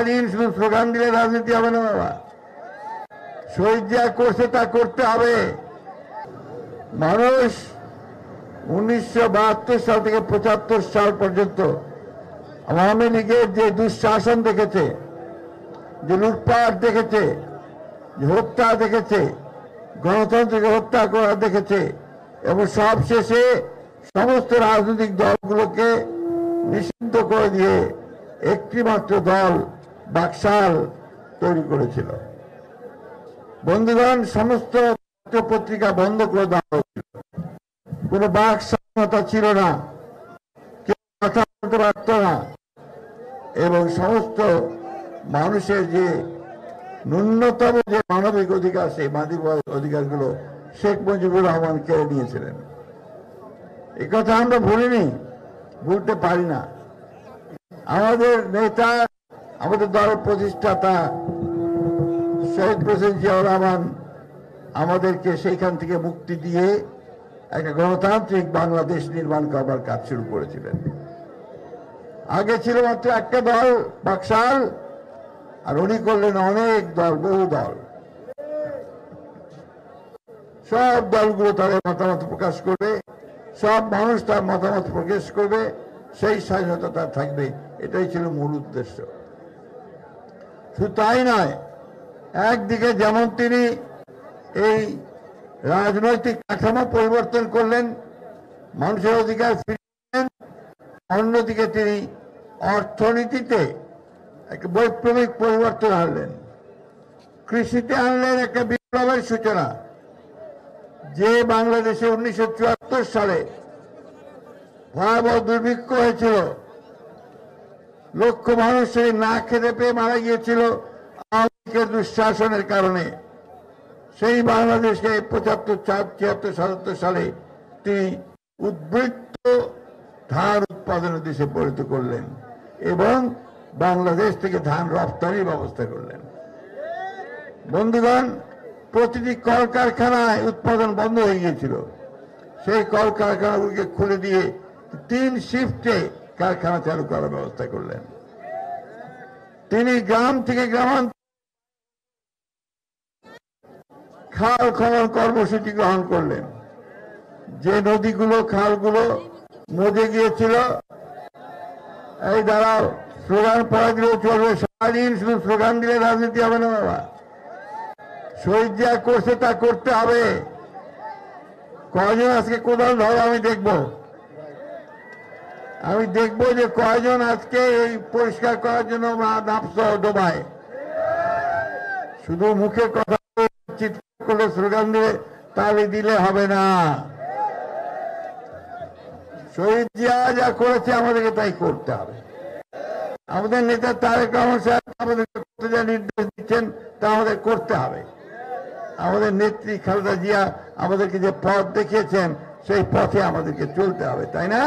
সারাদিন শুধু স্লোগান দিলে রাজনীতি হবে না বাবা। শহীদ যা করছে তা করতে হবে। মানুষ 1972 সাল থেকে 75 সাল পর্যন্ত আওয়ামী লীগের যে দুঃশাসন দেখেছে, যে লুটপাট দেখেছে, যে হত্যা দেখেছে, গণতন্ত্রকে হত্যা করা দেখেছে, এবং সব শেষে সমস্ত রাজনৈতিক দলগুলোকে নিষিদ্ধ করে দিয়ে একটি মাত্র দল বাকশাল তৈরি করেছিল। বন্ধুগণ, সমস্ত পত্রিকা বন্ধ করে দেওয়া হয়েছিল, কোন বাক স্বাধীনতা ছিল না, কেউ কথা বলতে পারত না, এবং সমস্ত মানুষের যে ন্যূনতম যে মানবিক অধিকার, সেই মানবিক অধিকারগুলো শেখ মুজিবুর রহমান কেড়ে নিয়েছিলেন। এ কথা আমরা ভুলিনি, ভুলতে পারি না। আমাদের নেতা, আমাদের দলের প্রতিষ্ঠাতা শহীদ প্রেসিডেন্ট জিয়াউর রহমান আমাদেরকে সেইখান থেকে মুক্তি দিয়ে একটা গণতান্ত্রিক বাংলাদেশ নির্মাণ করবার কাজ শুরু করেছিলেন। আগে ছিল মাত্র একটা দল বাকশাল, আর উনি করলেন অনেক দল, বহু দল। সব দলগুলো তাদের মতামত প্রকাশ করবে, সব মানুষ তার মতামত প্রকাশ করবে, সেই স্বাধীনতা তার থাকবে। এটাই ছিল মূল উদ্দেশ্য। শুধু তাই নয়, একদিকে যেমন তিনি এই রাজনৈতিক কাঠামো পরিবর্তন করলেন, মানুষের অধিকার ফিরিয়ে দিলেন, অন্যদিকে তিনি অর্থনীতিতে একটা বৈপ্লবিক পরিবর্তন আনলেন। কৃষিতে আনলেন একটা বিপ্লবের সূচনা। যে বাংলাদেশে 1974 সালে ভয়াবহ দুর্ভিক্ষ হয়েছিল, লক্ষ মানুষ না খেতে পেয়ে মারা গিয়েছিল আওয়ামী লীগের দুঃশাসনের কারণে, সেই বাংলাদেশকে 75, 76, 77 সালে তিনি উদ্বৃত্ত ধান উৎপাদনের দেশে পরিণত করলেন এবং বাংলাদেশ থেকে ধান রপ্তানির ব্যবস্থা করলেন। বন্ধুগণ, প্রতিটি কলকারখানায় উৎপাদন বন্ধ হয়ে গিয়েছিল, সেই কলকারখানাগুলিকে খুলে দিয়ে 3 শিফটে কারখানা চালু করার ব্যবস্থা করলেন। তিনি গ্রাম থেকে গ্রামান্তর খাল খনন কর্মসূচি গ্রহণ করলেন। যে নদীগুলো, খালগুলো মজে গিয়েছিল, এই দাঁড়াও, স্লোগান পড়া দিলেও চলবে, সারাদিন শুধু স্লোগান দিলে রাজনীতি হবে না বাবা। শহীদ যা করছে তা করতে হবে। কয়জন আজকে কোদাল ধরো আমি দেখবো যে কয়জন আজকে এই পরিষ্কার করার জন্য নাপস ডোবায়। শুধু মুখে কথা চিৎকার করে স্লোগান দিয়ে তালি দিলে হবে না। শহীদ জিয়া যা করেছে আমাদেরকে তাই করতে হবে। আমাদের নেতা তারেক রহমান সাহেব আমাদেরকে করতে যা নির্দেশ দিচ্ছেন তা আমাদের করতে হবে। আমাদের নেত্রী খালেদা জিয়া আমাদেরকে যে পথ দেখিয়েছেন সেই পথে আমাদেরকে চলতে হবে, তাই না?